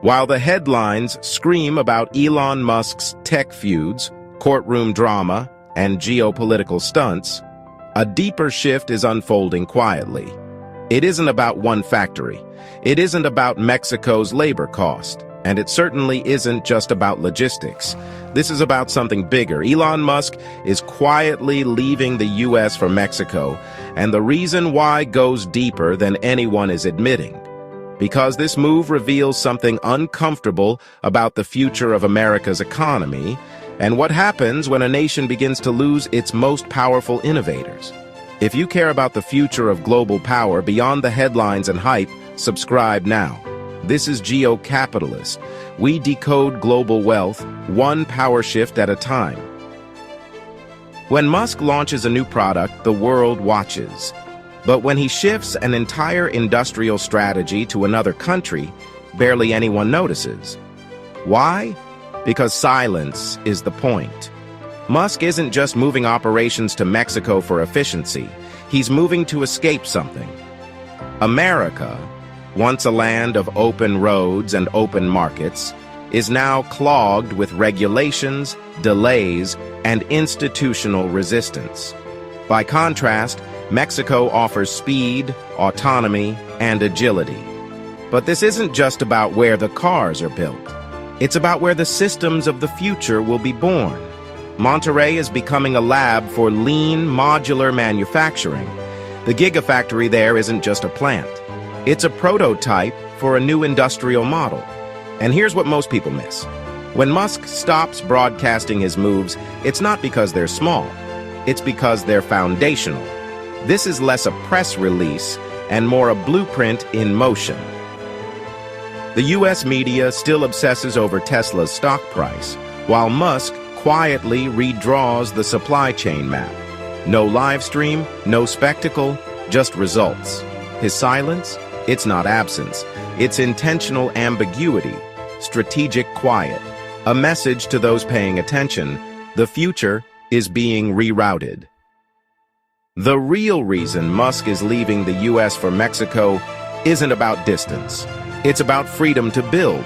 While the headlines scream about Elon Musk's tech feuds, courtroom drama, and geopolitical stunts, a deeper shift is unfolding quietly. It isn't about one factory. It isn't about Mexico's labor cost. And it certainly isn't just about logistics. This is about something bigger. Elon Musk is quietly leaving the U.S. for Mexico, and the reason why goes deeper than anyone is admitting. Because this move reveals something uncomfortable about the future of America's economy and what happens when a nation begins to lose its most powerful innovators. If you care about the future of global power beyond the headlines and hype, subscribe now. This is Geo Capitalist. We decode global wealth, one power shift at a time. When Musk launches a new product, the world watches. But when he shifts an entire industrial strategy to another country, barely anyone notices. Why? Because silence is the point. Musk isn't just moving operations to Mexico for efficiency. He's moving to escape something. America, once a land of open roads and open markets, is now clogged with regulations, delays, and institutional resistance. By contrast, Mexico offers speed, autonomy, and agility. But this isn't just about where the cars are built. It's about where the systems of the future will be born. Mterrey is becoming a lab for lean, modular manufacturing. The Gigafactory there isn't just a plant. It's a prototype for a new industrial model. And here's what most people miss. When Musk stops broadcasting his moves, it's not because they're small. It's because they're foundational. This is less a press release and more a blueprint in motion. The U.S. media still obsesses over Tesla's stock price, while Musk quietly redraws the supply chain map. No live stream, no spectacle, just results. His silence? It's not absence. It's intentional ambiguity, strategic quiet. A message to those paying attention: the future is being rerouted. The real reason Musk is leaving the U.S. for Mexico isn't about distance. It's about freedom to build,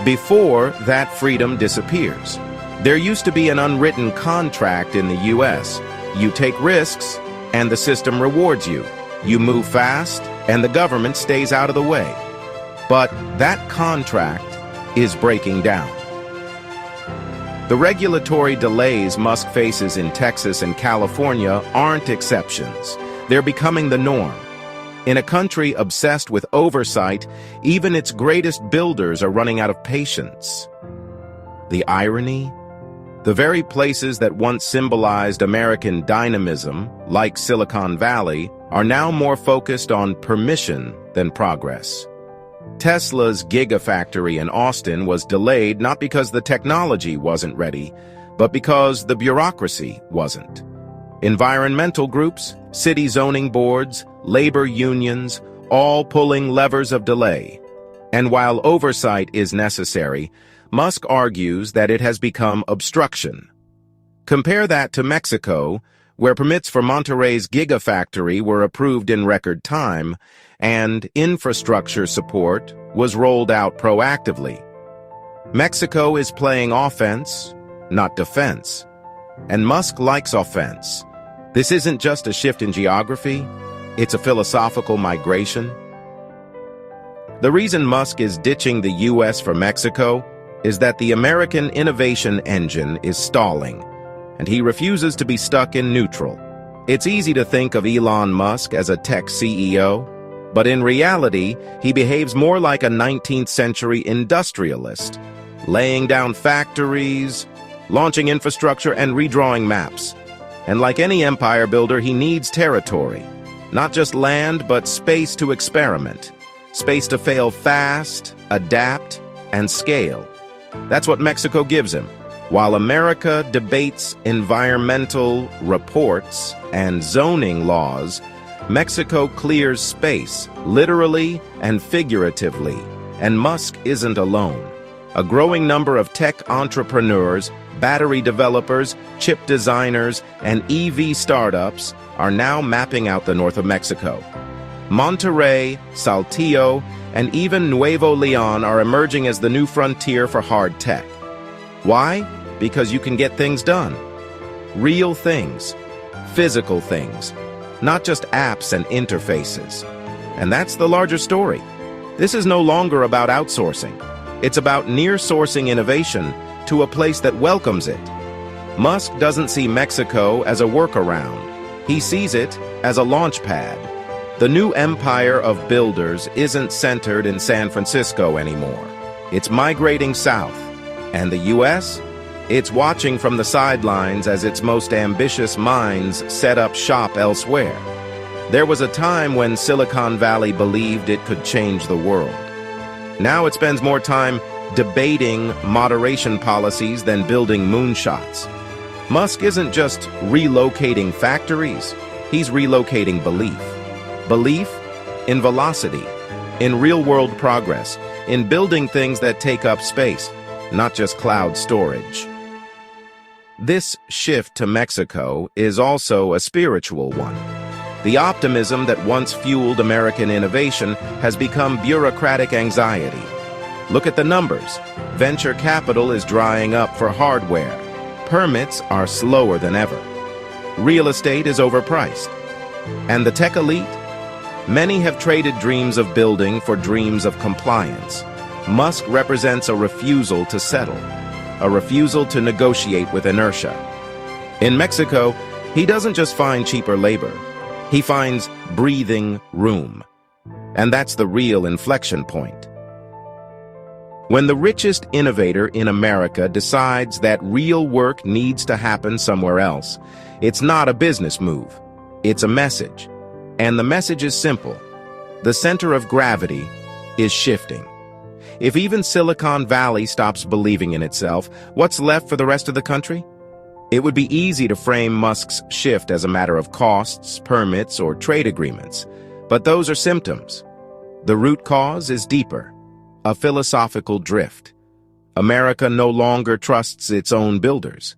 before that freedom disappears. There used to be an unwritten contract in the U.S. You take risks, and the system rewards you. You move fast, and the government stays out of the way. But that contract is breaking down. The regulatory delays Musk faces in Texas and California aren't exceptions. They're becoming the norm. In a country obsessed with oversight, even its greatest builders are running out of patience. The irony? The very places that once symbolized American dynamism, like Silicon Valley, are now more focused on permission than progress. Tesla's Gigafactory in Austin was delayed not because the technology wasn't ready, but because the bureaucracy wasn't. Environmental groups, city zoning boards, labor unions, all pulling levers of delay. And while oversight is necessary, Musk argues that it has become obstruction. Compare that to Mexico, where permits for Mterrey's Gigafactory were approved in record time, and infrastructure support was rolled out proactively. Mexico is playing offense, not defense. And Musk likes offense. This isn't just a shift in geography, it's a philosophical migration. The reason Musk is ditching the U.S. for Mexico is that the American innovation engine is stalling, and he refuses to be stuck in neutral. It's easy to think of Elon Musk as a tech CEO, but in reality, he behaves more like a 19th century industrialist, laying down factories, launching infrastructure, and redrawing maps. And like any empire builder, he needs territory. Not just land, but space to experiment. Space to fail fast, adapt, and scale. That's what Mexico gives him. While America debates environmental reports and zoning laws, Mexico clears space, literally and figuratively, and Musk isn't alone. A growing number of tech entrepreneurs, battery developers, chip designers, and EV startups are now mapping out the north of Mexico. Monterrey, Saltillo, and even Nuevo Leon are emerging as the new frontier for hard tech. Why? Because you can get things done. Real things. Physical things. Not just apps and interfaces. And that's the larger story. This is no longer about outsourcing. It's about near-sourcing innovation to a place that welcomes it. Musk doesn't see Mexico as a workaround. He sees it as a launch pad. The new empire of builders isn't centered in San Francisco anymore. It's migrating south. And the U.S.? It's watching from the sidelines as its most ambitious minds set up shop elsewhere. There was a time when Silicon Valley believed it could change the world. Now it spends more time debating moderation policies than building moonshots. Musk isn't just relocating factories, he's relocating belief. Belief in velocity, in real-world progress, in building things that take up space, not just cloud storage. This shift to Mexico is also a spiritual one. The optimism that once fueled American innovation has become bureaucratic anxiety. Look at the numbers. Venture capital is drying up for hardware. Permits are slower than ever. Real estate is overpriced. And the tech elite? Many have traded dreams of building for dreams of compliance. Musk represents a refusal to settle, a refusal to negotiate with inertia. In Mexico, he doesn't just find cheaper labor. He finds breathing room. And that's the real inflection point. When the richest innovator in America decides that real work needs to happen somewhere else, it's not a business move. It's a message. And the message is simple. The center of gravity is shifting. If even Silicon Valley stops believing in itself, what's left for the rest of the country? It would be easy to frame Musk's shift as a matter of costs, permits, or trade agreements. But those are symptoms. The root cause is deeper. A philosophical drift. America no longer trusts its own builders.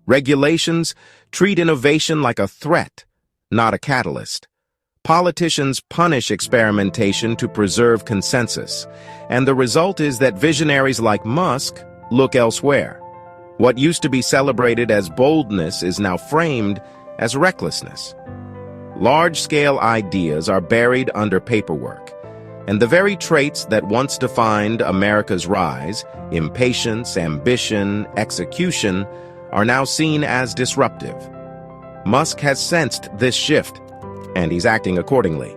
Regulations treat innovation like a threat, not a catalyst. Politicians punish experimentation to preserve consensus, and the result is that visionaries like Musk look elsewhere. What used to be celebrated as boldness is now framed as recklessness. Large-scale ideas are buried under paperwork, and the very traits that once defined America's rise, impatience, ambition, execution, are now seen as disruptive. Musk has sensed this shift, and he's acting accordingly.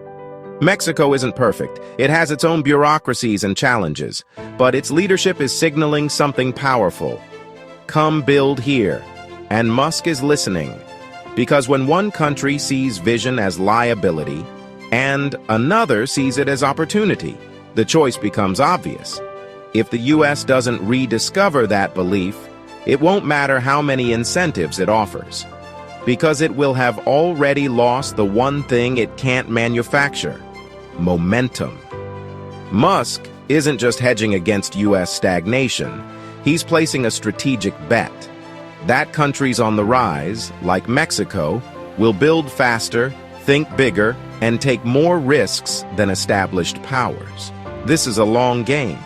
Mexico isn't perfect. It has its own bureaucracies and challenges, but its leadership is signaling something powerful. Come build here. And Musk is listening. Because when one country sees vision as liability, and another sees it as opportunity, the choice becomes obvious. If the U.S. doesn't rediscover that belief, it won't matter how many incentives it offers, because it will have already lost the one thing it can't manufacture: momentum. Musk isn't just hedging against U.S. stagnation, he's placing a strategic bet. That countries on the rise, like Mexico, will build faster, think bigger, and take more risks than established powers. This is a long game,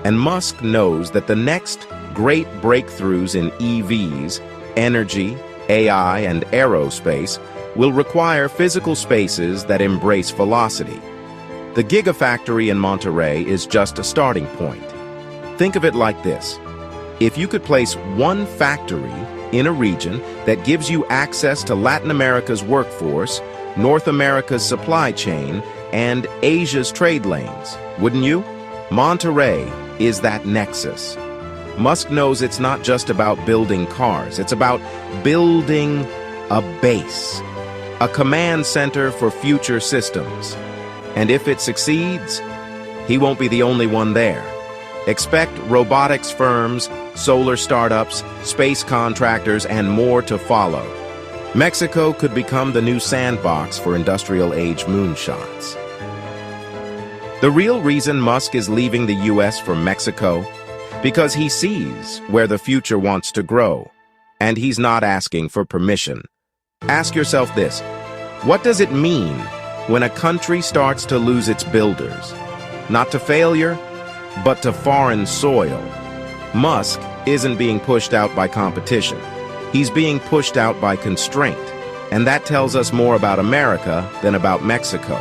and Musk knows that the next great breakthroughs in EVs, energy, AI, and aerospace will require physical spaces that embrace velocity. The Gigafactory in Mterrey is just a starting point. Think of it like this. If you could place one factory in a region that gives you access to Latin America's workforce, North America's supply chain, and Asia's trade lanes, wouldn't you? Mterrey is that nexus. Musk knows it's not just about building cars, it's about building a base, a command center for future systems. And if it succeeds, he won't be the only one there. Expect robotics firms, solar startups, space contractors, and more to follow. Mexico could become the new sandbox for industrial-age moonshots. The real reason Musk is leaving the U.S. for Mexico? Because he sees where the future wants to grow, and he's not asking for permission. Ask yourself this: what does it mean when a country starts to lose its builders, not to failure, but to foreign soil. Musk isn't being pushed out by competition. He's being pushed out by constraint. And that tells us more about America than about Mexico.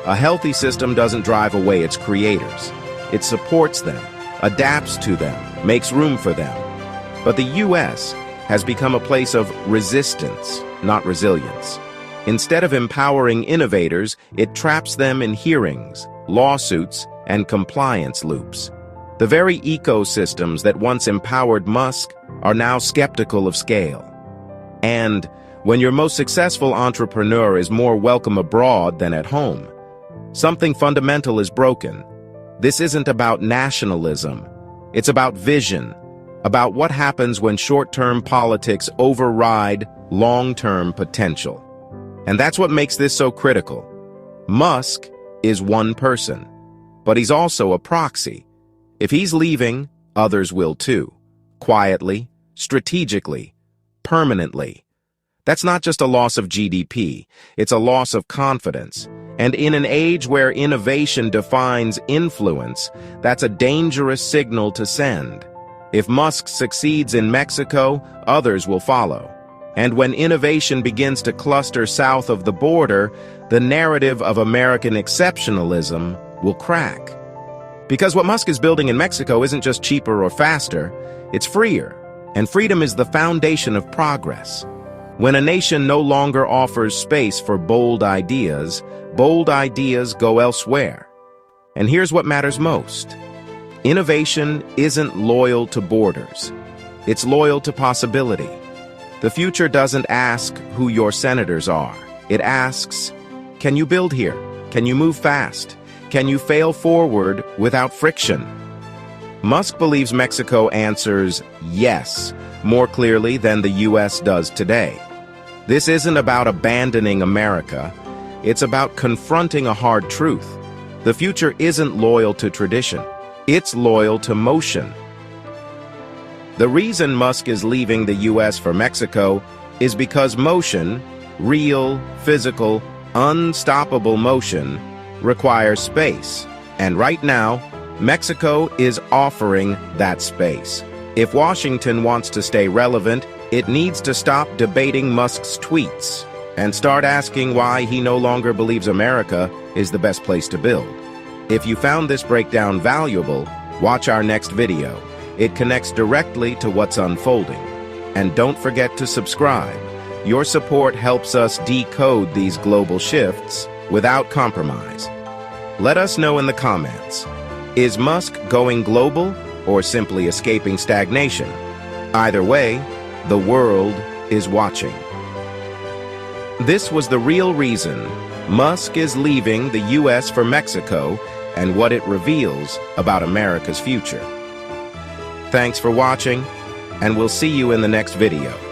A healthy system doesn't drive away its creators. It supports them, adapts to them, makes room for them. But the U.S. has become a place of resistance, not resilience. Instead of empowering innovators, it traps them in hearings, lawsuits, and compliance loops. The very ecosystems that once empowered Musk are now skeptical of scale. And when your most successful entrepreneur is more welcome abroad than at home, something fundamental is broken. This isn't about nationalism. It's about vision, about what happens when short-term politics override long-term potential. And that's what makes this so critical. Musk is one person, but he's also a proxy. If he's leaving, others will too. Quietly, strategically, permanently. That's not just a loss of GDP, it's a loss of confidence. And in an age where innovation defines influence, that's a dangerous signal to send. If Musk succeeds in Mexico, others will follow. And when innovation begins to cluster south of the border, the narrative of American exceptionalism will crack. Because what Musk is building in Mexico isn't just cheaper or faster, it's freer. And freedom is the foundation of progress. When a nation no longer offers space for bold ideas go elsewhere. And here's what matters most. Innovation isn't loyal to borders. It's loyal to possibility. The future doesn't ask who your senators are. It asks, can you build here? Can you move fast? Can you fail forward without friction? Musk believes Mexico answers yes more clearly than the U.S. does today. This isn't about abandoning America. It's about confronting a hard truth. The future isn't loyal to tradition. It's loyal to motion. The reason Musk is leaving the U.S. for Mexico is because motion, real, physical, unstoppable motion, requires space. And right now, Mexico is offering that space. If Washington wants to stay relevant, it needs to stop debating Musk's tweets and start asking why he no longer believes America is the best place to build. If you found this breakdown valuable, watch our next video. It connects directly to what's unfolding. And don't forget to subscribe. Your support helps us decode these global shifts without compromise. Let us know in the comments, is Musk going global or simply escaping stagnation? Either way, the world is watching. This was the real reason Musk is leaving the U.S. for Mexico and what it reveals about America's future. Thanks for watching, and we'll see you in the next video.